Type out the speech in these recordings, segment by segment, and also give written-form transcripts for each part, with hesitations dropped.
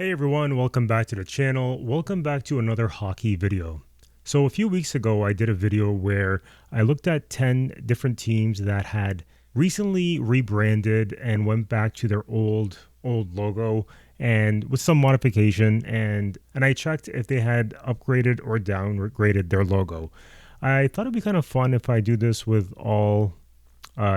Hey everyone, welcome back to the channel. Welcome back to another hockey video. So a few weeks ago, I did a video where I looked at 10 different teams that had recently rebranded and went back to their old logo and with some modification and I checked if they had upgraded or downgraded their logo. I thought it'd be kind of fun if I do this with all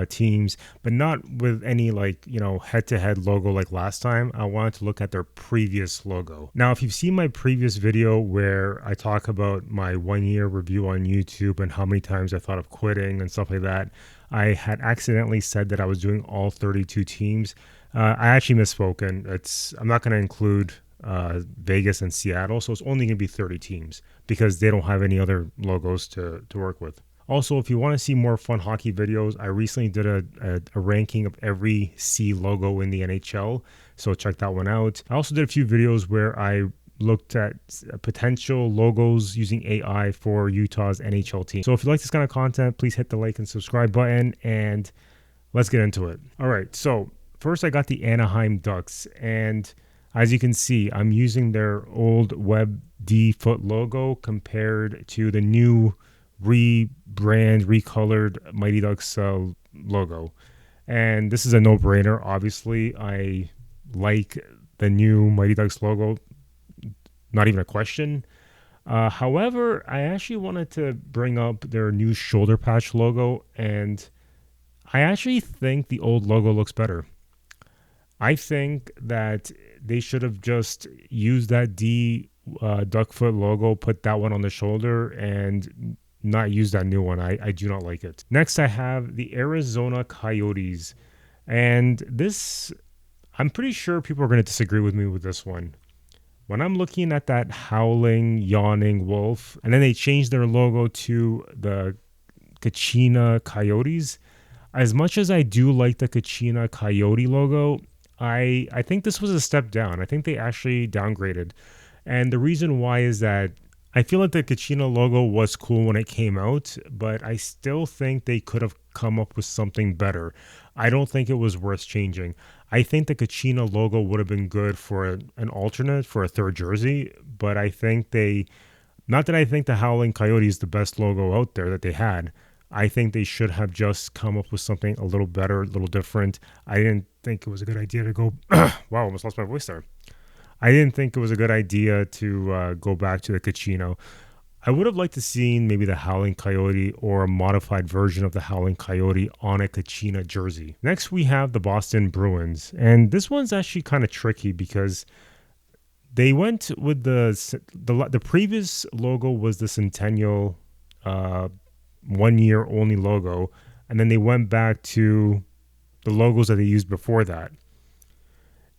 teams, but not with any head-to-head logo like last time. I wanted to look at their previous logo. Now, if you've seen my previous video where I talk about my 1 year review on YouTube and how many times I thought of quitting and stuff like that, I had accidentally said that I was doing all 32 teams. I actually misspoken. I'm not going to include Vegas and Seattle, so it's only going to be 30 teams because they don't have any other logos to work with. Also, if you want to see more fun hockey videos, I recently did a ranking of every C logo in the NHL, so check that one out. I also did a few videos where I looked at potential logos using AI for Utah's NHL team. So if you like this kind of content, please hit the like and subscribe button, and let's get into it. All right, so first I got the Anaheim Ducks, and as you can see, I'm using their old Web D foot logo compared to the new recolored Mighty Ducks logo. And this is a no-brainer. Obviously, I like the new Mighty Ducks logo. Not even a question. However, I actually wanted to bring up their new shoulder patch logo, and I actually think the old logo looks better. I think that they should have just used that Duckfoot logo, put that one on the shoulder, and not use that new one. I do not like it. Next, I have the Arizona Coyotes. And this, I'm pretty sure people are going to disagree with me with this one. When I'm looking at that howling, yawning wolf, and then they changed their logo to the Kachina Coyotes, as much as I do like the Kachina Coyote logo, I think this was a step down. I think they actually downgraded. And the reason why is that I feel like the Kachina logo was cool when it came out, but I still think they could have come up with something better. I don't think it was worth changing. I think the Kachina logo would have been good for an alternate for a third jersey, but I think not that I think the Howling Coyote is the best logo out there that they had. I think they should have just come up with something a little better, a little different. I didn't think it was a good idea to go, wow, almost lost my voice there. I didn't think it was a good idea to go back to the Kachino. I would have liked to see maybe the Howling Coyote or a modified version of the Howling Coyote on a Kachina jersey. Next, we have the Boston Bruins. And this one's actually kind of tricky because they went with the previous logo was the Centennial 1 year only logo. And then they went back to the logos that they used before that.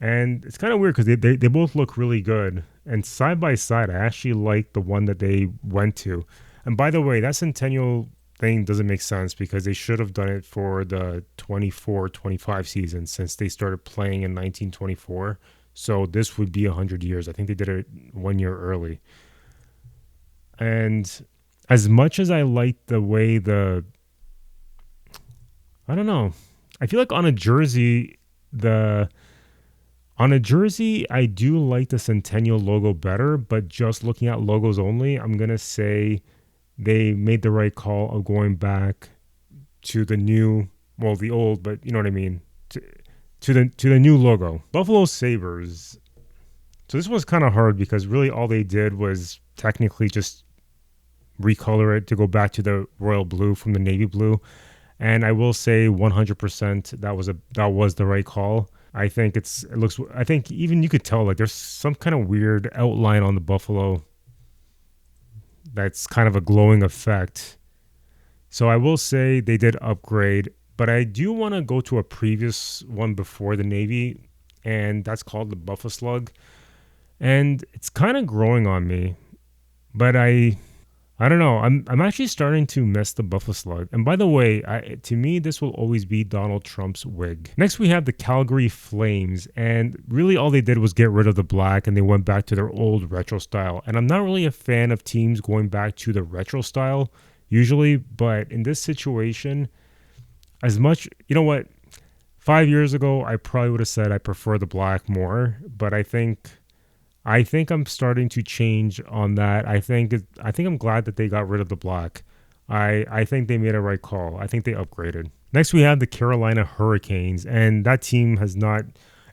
And it's kind of weird because they both look really good. And side by side, I actually like the one that they went to. And by the way, that Centennial thing doesn't make sense because they should have done it for the 24-25 season since they started playing in 1924. So this would be 100 years. I think they did it 1 year early. And as much as I like the way I don't know. I feel like on a jersey, I do like the Centennial logo better, but just looking at logos only, I'm going to say they made the right call of going back to the new, well, the old, but you know what I mean, to the new logo. Buffalo Sabres. So this was kind of hard because really all they did was technically just recolor it to go back to the royal blue from the navy blue. And I will say 100% that was the right call. I think I think even you could tell like there's some kind of weird outline on the Buffalo that's kind of a glowing effect. So I will say they did upgrade, but I do want to go to a previous one before the Navy, and that's called the Buffalo Slug. And it's kind of growing on me, but I don't know. I'm actually starting to miss the Buffalo Slug. And by the way, to me, this will always be Donald Trump's wig. Next, we have the Calgary Flames. And really all they did was get rid of the black and they went back to their old retro style. And I'm not really a fan of teams going back to the retro style usually. But in this situation, as much, you know what? 5 years ago, I probably would have said I prefer the black more. But I think I think I'm starting to change on that. I think I'm glad that they got rid of the black. I think they made a right call. I think they upgraded. Next, we have the Carolina Hurricanes, and that team has not.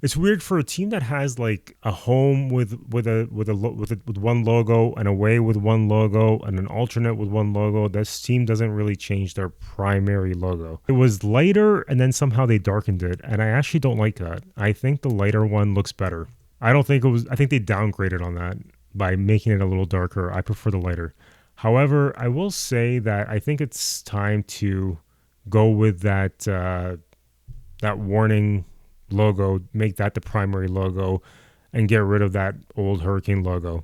It's weird for a team that has like a home with one logo, and away with one logo, and an alternate with one logo. This team doesn't really change their primary logo. It was lighter, and then somehow they darkened it, and I actually don't like that. I think the lighter one looks better. I don't think it was. I think they downgraded on that by making it a little darker. I prefer the lighter. However, I will say that I think it's time to go with that warning logo, make that the primary logo, and get rid of that old Hurricane logo.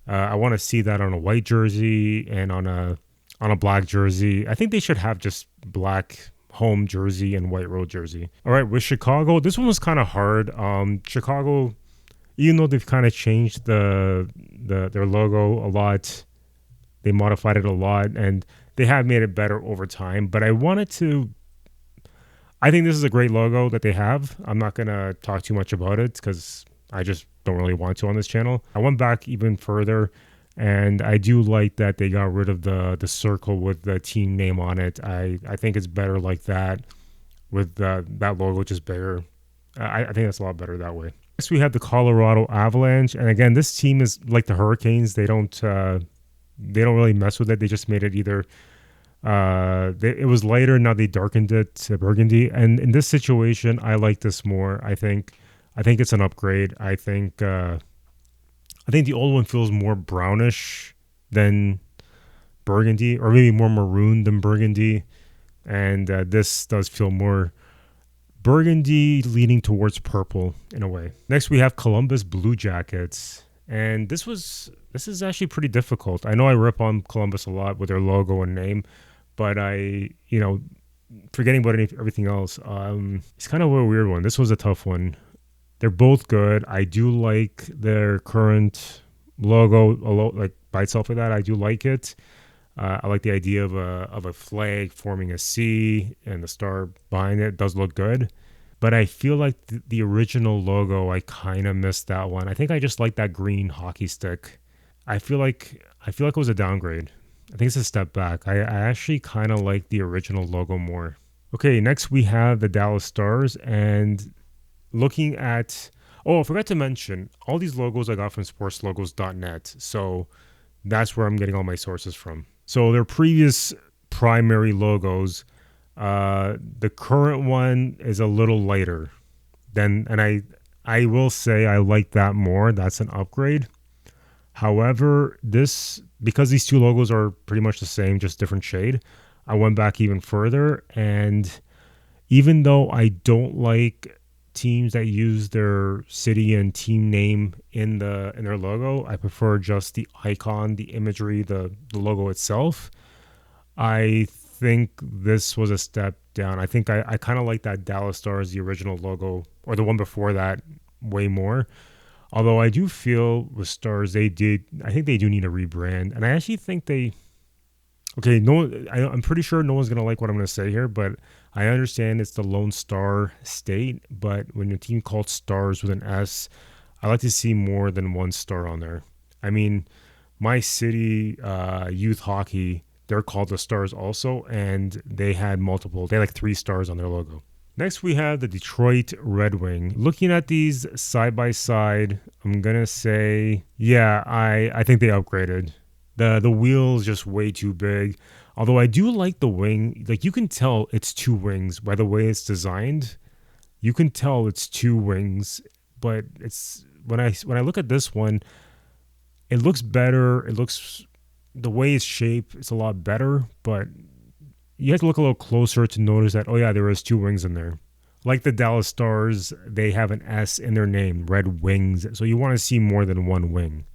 I want to see that on a white jersey and on a black jersey. I think they should have just black home jersey and white road jersey. All right, with Chicago, this one was kind of hard. Chicago, even though they've kind of changed their logo a lot, they modified it a lot, and they have made it better over time. But I think this is a great logo that they have. I'm not going to talk too much about it because I just don't really want to on this channel. I went back even further, and I do like that they got rid of the circle with the team name on it. I think it's better like that with that logo just bigger. I think that's a lot better that way. Next, we have the Colorado Avalanche, and again, this team is like the Hurricanes. They don't really mess with it. They just made it either it was lighter, now they darkened it to burgundy. And in this situation, I like this more. I think it's an upgrade. I think the old one feels more brownish than burgundy, or maybe more maroon than burgundy. And this does feel more burgundy, leaning towards purple in a way. Next, we have Columbus Blue Jackets. And this is actually pretty difficult. I know I rip on Columbus a lot with their logo and name, but forgetting about everything else, it's kind of a weird one. This was a tough one. They're both good. I do like their current logo, like by itself like that. I do like it. I like the idea of a flag forming a C and the star behind it. It does look good. But I feel like the original logo, I kind of missed that one. I think I just like that green hockey stick. I feel like it was a downgrade. I think it's a step back. I actually kind of like the original logo more. Okay, next we have the Dallas Stars, and looking at... Oh, I forgot to mention, all these logos I got from sportslogos.net. So that's where I'm getting all my sources from. So their previous primary logos... the current one is a little lighter and I will say I like that more. That's an upgrade. However, because these two logos are pretty much the same, just different shade, I went back even further, and even though I don't like teams that use their city and team name in their logo, I prefer just the icon, the imagery, the logo itself. I think this was a step down. I think I kind of like that Dallas Stars, the original logo, or the one before that, way more. Although I do feel with Stars, I think they do need a rebrand. And I actually think I'm pretty sure no one's going to like what I'm going to say here, but I understand it's the Lone Star State. But when your team called Stars with an S, I like to see more than one star on there. I mean, my city, youth hockey, they're called the Stars also, and they had like 3 stars on their logo. Next, we have the Detroit Red Wing. Looking at these side by side, I'm going to say, yeah, I think they upgraded. The wheel's just way too big. Although I do like the wing. Like, you can tell it's 2 wings by the way it's designed. You can tell it's 2 wings, but it's when I look at this one, it looks better. The way it's shaped, it's a lot better, but you have to look a little closer to notice that, oh yeah, there is 2 wings in there. Like the Dallas Stars, they have an S in their name, Red Wings, so you want to see more than 1 wing.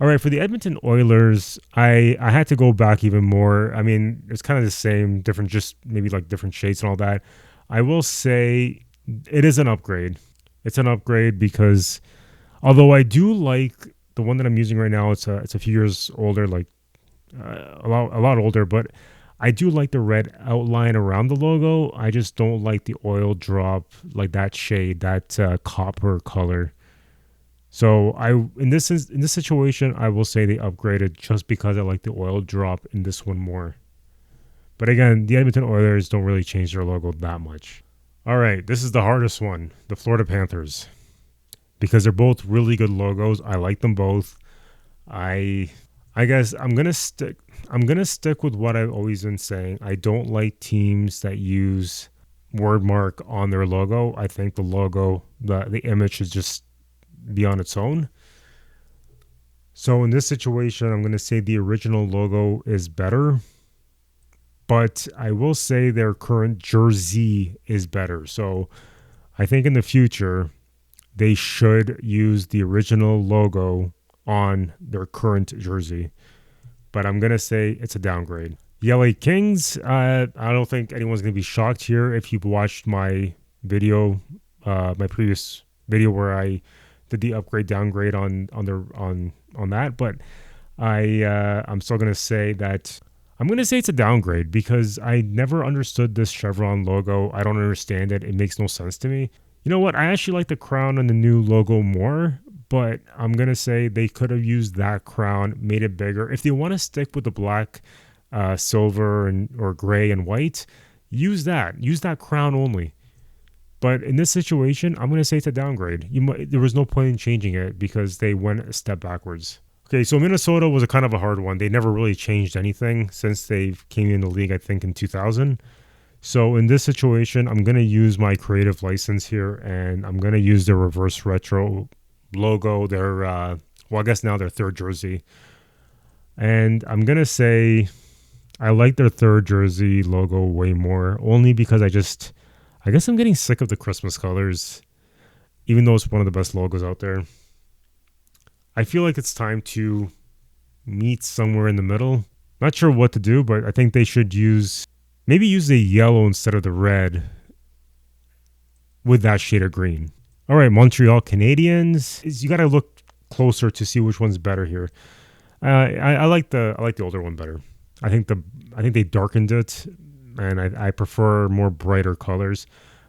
All right, for the Edmonton Oilers, I had to go back even more. I mean, it's kind of the same, different, just maybe like different shades and all that. I will say it is an upgrade. It's an upgrade because although I do like the one that I'm using right now, it's a few years older, like a lot older, but I do like the red outline around the logo. I just don't like the oil drop, like that shade, that copper color. So in this situation, I will say they upgraded just because I like the oil drop in this one more. But again, the Edmonton Oilers don't really change their logo that much. All right, this is the hardest one, the Florida Panthers, because they're both really good logos. I like them both. I I guess I'm gonna stick with what I've always been saying. I don't like teams that use wordmark on their logo. I think the logo, the image should just be on its own. So in this situation, I'm gonna say the original logo is better, but I will say their current jersey is better. So I think in the future they should use the original logo on their current jersey. But I'm gonna say it's a downgrade. The LA Kings. I don't think anyone's gonna be shocked here if you've watched my video, my previous video where I did the upgrade downgrade on that. But I'm still gonna say that I'm gonna say it's a downgrade because I never understood this chevron logo. I don't understand it. It makes no sense to me. You know what? I actually like the crown on the new logo more, but I'm going to say they could have used that crown, made it bigger. If they want to stick with the black, silver, or gray and white, use that. Use that crown only. But in this situation, I'm going to say it's a downgrade. There was no point in changing it because they went a step backwards. Okay, so Minnesota was a kind of a hard one. They never really changed anything since they came in the league, I think, in 2000. So in this situation, I'm going to use my creative license here, and I'm going to use their reverse retro logo, their, well, I guess now their third jersey. And I'm going to say I like their third jersey logo way more, only because I guess I'm getting sick of the Christmas colors, even though it's one of the best logos out there. I feel like it's time to meet somewhere in the middle. Not sure what to do, but I think they should maybe use the yellow instead of the red with that shade of green. All right, Montreal Canadiens. You got to look closer to see which one's better here. I like the older one better. I think they darkened it, and I prefer more brighter colors.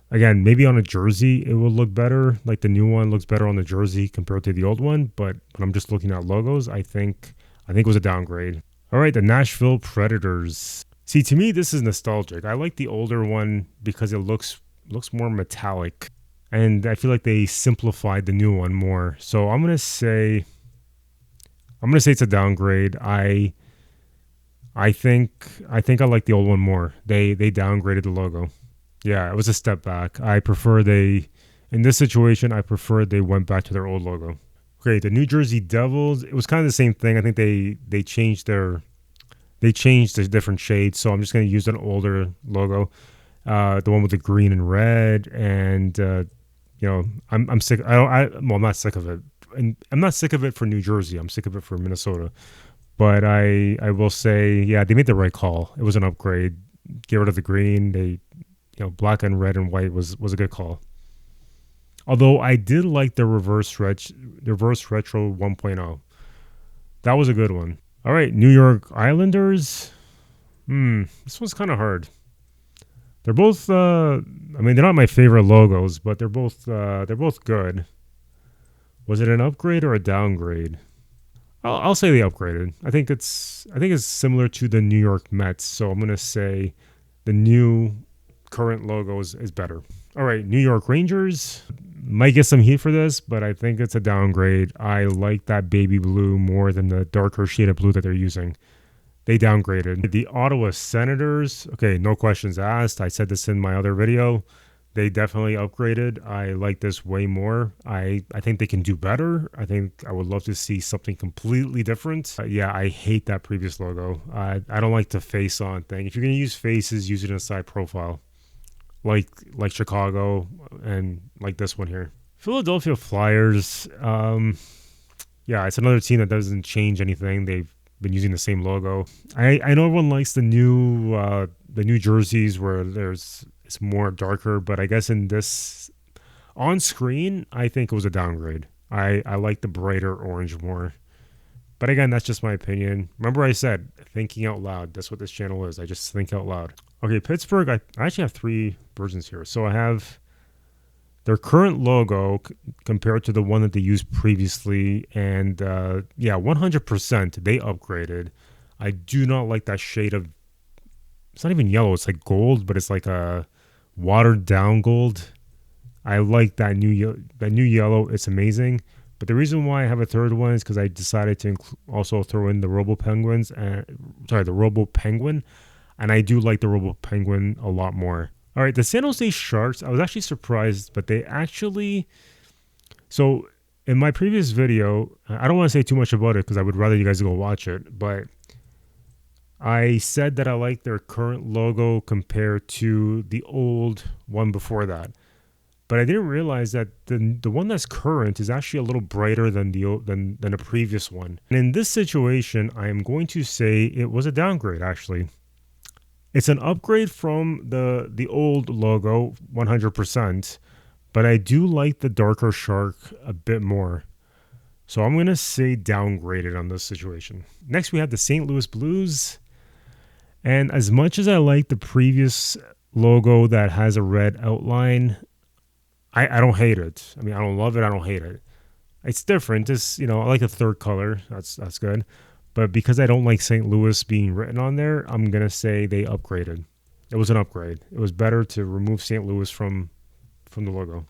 Again, maybe on a jersey it will look better. Like the new one looks better on the jersey compared to the old one. But when I'm just looking at logos, I think it was a downgrade. All right, the Nashville Predators. See, to me, this is nostalgic. I like the older one because it looks more metallic, and I feel like they simplified the new one more. So I'm gonna say it's a downgrade. I think I like the old one more. They downgraded the logo. Yeah, it was a step back. In this situation, I prefer they went back to their old logo. Okay, the New Jersey Devils. It was kind of the same thing. I think they changed a different shade, so I'm just going to use an older logo, the one with the green and red. And I'm sick. I'm not sick of it, and I'm not sick of it for New Jersey. I'm sick of it for Minnesota. But I will say, yeah, they made the right call. It was an upgrade. Get rid of the green. Black and red and white was a good call. Although I did like the reverse retro 1.0. That was a good one. All right, New York Islanders. This one's kind of hard. They're both. They're not my favorite logos, but they're both good. Was it an upgrade or a downgrade? I'll say they upgraded. I think it's similar to the New York Mets. So I'm gonna say the new current logo is better. All right, New York Rangers. Might get some heat for this, but I think it's a downgrade. I like that baby blue more than the darker shade of blue that they're using. They downgraded. The Ottawa Senators. Okay, no questions asked. I said this in my other video. They definitely upgraded. I like this way more. I think they can do better. I think I would love to see something completely different. Yeah, I hate that previous logo. I don't like the face on thing. If you're going to use faces, use it in a side profile. Like Chicago and like this one here. Philadelphia Flyers. Yeah, it's another team that doesn't change anything. They've been using the same logo. I know everyone likes the new jerseys where it's more darker, but I guess in this on screen, I think it was a downgrade. I like the brighter orange more. But again, that's just my opinion. Remember I said thinking out loud. That's what this channel is. I just think out loud. Okay, Pittsburgh. I actually have three versions here. So I have their current logo compared to the one that they used previously. And yeah, 100% they upgraded. I do not like that shade of, it's not even yellow, it's like gold, but it's like a watered down gold. I like that new yellow. It's amazing. But the reason why I have a third one is because I decided to also throw in the Robo Penguins and the Robo Penguin, and I do like the Robo Penguin a lot more. All right, the San Jose Sharks. I was actually surprised, but they actually. So in my previous video, I don't want to say too much about it because I would rather you guys go watch it. But I said that I like their current logo compared to the old one before that. But I didn't realize that the one that's current is actually a little brighter than than a previous one. And in this situation, I am going to say it was a downgrade. Actually, it's an upgrade from the old logo, 100%. But I do like the darker shark a bit more. So I'm gonna say downgraded on this situation. Next, we have the St. Louis Blues. And as much as I like the previous logo that has a red outline, I don't hate it. I mean, I don't love it. I don't hate it. It's different. It's, I like the third color. That's good. But because I don't like St. Louis being written on there, I'm gonna say they upgraded. It was an upgrade. It was better to remove St. Louis from the logo.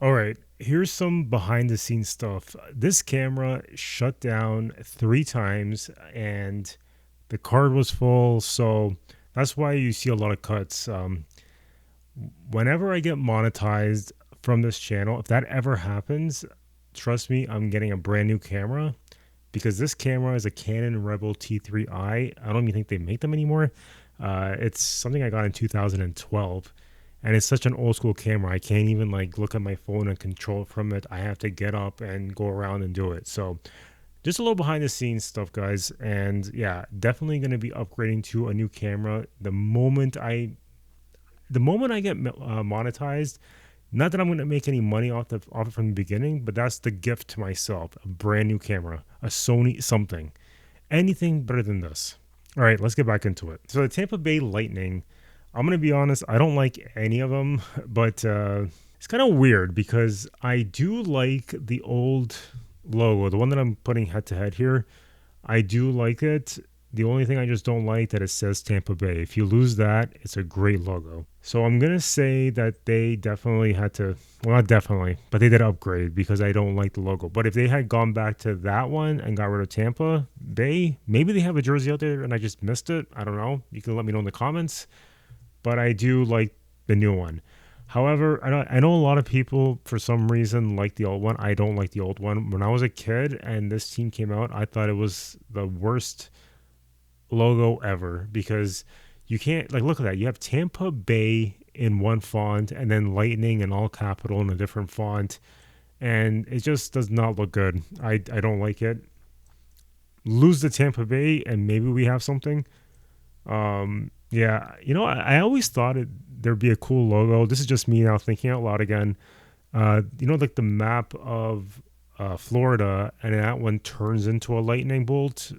All right, here's some behind the scenes stuff. This camera shut down 3 times, and the card was full, so that's why you see a lot of cuts. Whenever I get monetized from this channel, if that ever happens, trust me, I'm getting a brand new camera, because this camera is a Canon Rebel T3i. I don't even think they make them anymore. It's something I got in 2012, and it's such an old school camera. I can't even like look at my phone and control it from it. I have to get up and go around and do it. So just a little behind the scenes stuff, guys. And yeah, definitely going to be upgrading to a new camera the moment I get monetized. Not that I'm going to make any money off it from the beginning, but that's the gift to myself. A brand new camera, a Sony something. Anything better than this. All right, let's get back into it. So the Tampa Bay Lightning, I'm going to be honest, I don't like any of them, but it's kind of weird because I do like the old logo, the one that I'm putting head to head here. I do like it. The only thing I just don't like that it says Tampa Bay. If you lose that, it's a great logo. So I'm going to say that they definitely had to, well, not definitely, but they did upgrade because I don't like the logo. But if they had gone back to that one and got rid of Tampa Bay, maybe they have a jersey out there and I just missed it. I don't know. You can let me know in the comments. But I do like the new one. However, I know a lot of people, for some reason, like the old one. I don't like the old one. When I was a kid and this team came out, I thought it was the worst logo ever, because you can't, like, look at that. You have Tampa Bay in one font and then Lightning in all capital in a different font, and it just does not look good. I don't like it. Lose the Tampa Bay and maybe we have something. Yeah, I always thought there'd be a cool logo. This is just me now thinking out loud again. Like the map of Florida, and that one turns into a lightning bolt.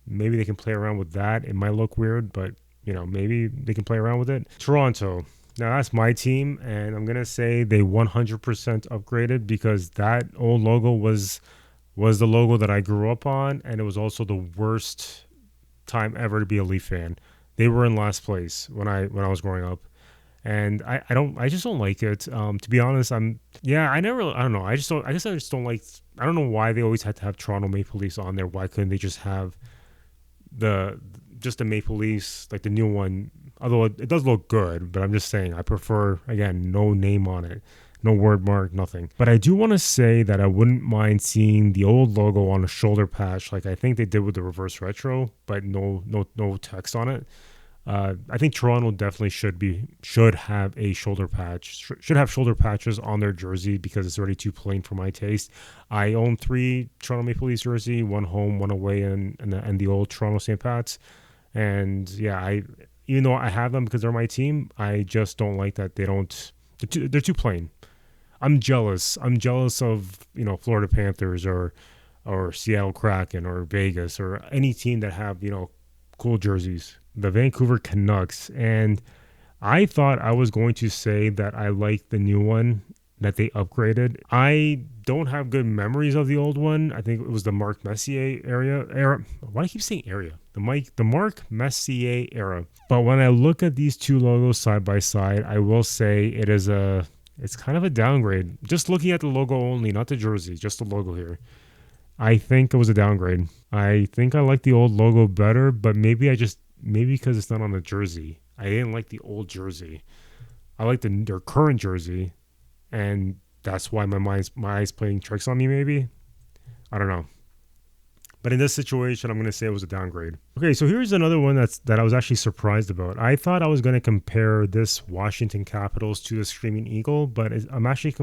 Maybe they can play around with that. It might look weird, but maybe they can play around with it. Toronto. Now that's my team, and I'm gonna say they 100% upgraded, because that old logo was the logo that I grew up on, and it was also the worst time ever to be a Leaf fan. They were in last place when I was growing up, and I just don't like it. To be honest, I don't know. I just don't like. I don't know why they always had to have Toronto Maple Leafs on there. Why couldn't they just have the Maple Leafs, like the new one? Although it does look good, but I'm just saying I prefer, again, no name on it, no word mark, nothing. But I do want to say that I wouldn't mind seeing the old logo on a shoulder patch, like I think they did with the reverse retro, but no text on it. I think Toronto definitely should have a shoulder patch. Should have shoulder patches on their jersey, because it's already too plain for my taste. I own 3 Toronto Maple Leafs jersey, 1 home, 1 away, and the old Toronto St. Pat's. And yeah, even though I have them because they're my team, I just don't like that they're too plain. I'm jealous. I'm jealous of Florida Panthers or Seattle Kraken or Vegas or any team that have cool jerseys. The Vancouver Canucks, and I thought I was going to say that I like the new one, that they upgraded. I don't have good memories of the old one. I think it was the Marc Messier era. Why do I keep saying area? The Marc Messier era. But when I look at these two logos side by side, I will say it's kind of a downgrade. Just looking at the logo only, not the jersey, just the logo here. I think it was a downgrade. I think I like the old logo better, but maybe because it's not on the jersey. I didn't like the old jersey. I like their current jersey, and that's why my eyes playing tricks on me. Maybe, I don't know. But in this situation, I'm going to say it was a downgrade. Okay, so here's another one that I was actually surprised about. I thought I was going to compare this Washington Capitals to the Screaming Eagle, but I'm actually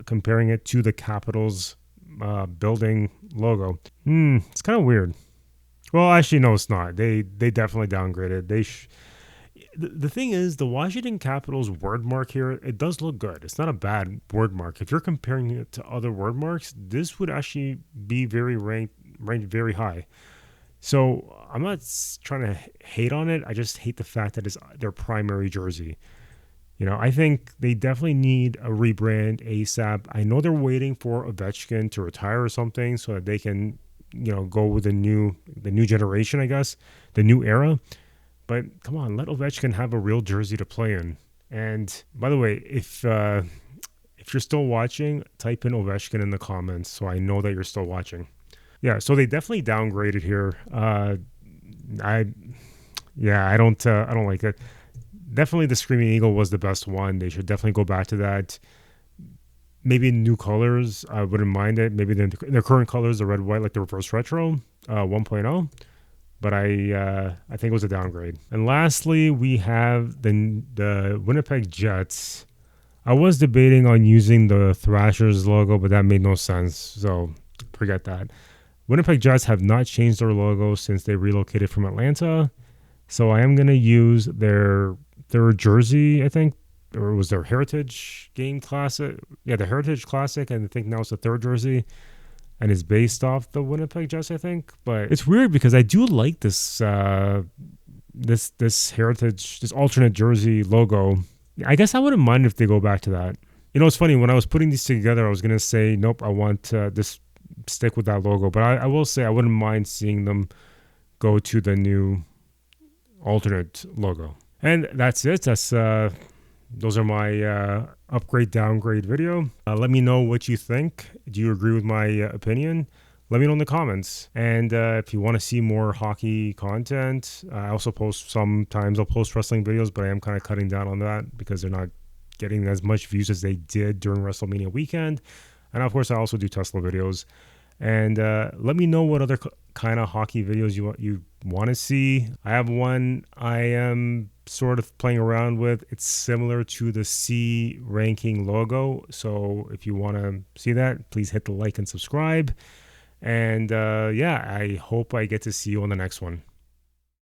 comparing it to the Capitals building logo. It's kind of weird. Well, actually, no, it's not. They definitely downgraded. The thing is, the Washington Capitals word mark here, it does look good. It's not a bad word mark. If you're comparing it to other word marks, this would actually be ranked very high. So I'm not trying to hate on it. I just hate the fact that it's their primary jersey. I think they definitely need a rebrand ASAP. I know they're waiting for Ovechkin to retire or something so that they can, go with the new generation, I guess, the new era. But come on, let Ovechkin have a real jersey to play in. And by the way, if you're still watching, type in Ovechkin in the comments so I know that you're still watching. Yeah, so they definitely downgraded here. I don't like it. Definitely the Screaming Eagle was the best one. They should definitely go back to that. Maybe in new colors, I wouldn't mind it. Maybe their current colors, the red, white, like the reverse retro 1.0. But I think it was a downgrade. And lastly, we have the Winnipeg Jets. I was debating on using the Thrashers logo, but that made no sense. So forget that. Winnipeg Jets have not changed their logo since they relocated from Atlanta. So I am going to use their jersey, I think, or it was their Heritage Game Classic. Yeah, the Heritage Classic, and I think now it's the third jersey. And it's based off the Winnipeg Jets, I think. But it's weird because I do like this this Heritage, this alternate jersey logo. I guess I wouldn't mind if they go back to that. It's funny. When I was putting these together, I was going to say, nope, I want this stick with that logo. But I will say I wouldn't mind seeing them go to the new alternate logo. And that's it. Those are my upgrade downgrade video. Let me know what you think. Do you agree with my opinion? Let me know in the comments. And if you want to see more hockey content, I also sometimes I'll post wrestling videos, but I am kind of cutting down on that because they're not getting as much views as they did during WrestleMania weekend. And of course, I also do Tesla videos. And let me know what other kind of hockey videos you want to see. I have one I am sort of playing around with. It's similar to the C ranking logo. So if you want to see that, please hit the like and subscribe. And I hope I get to see you on the next one.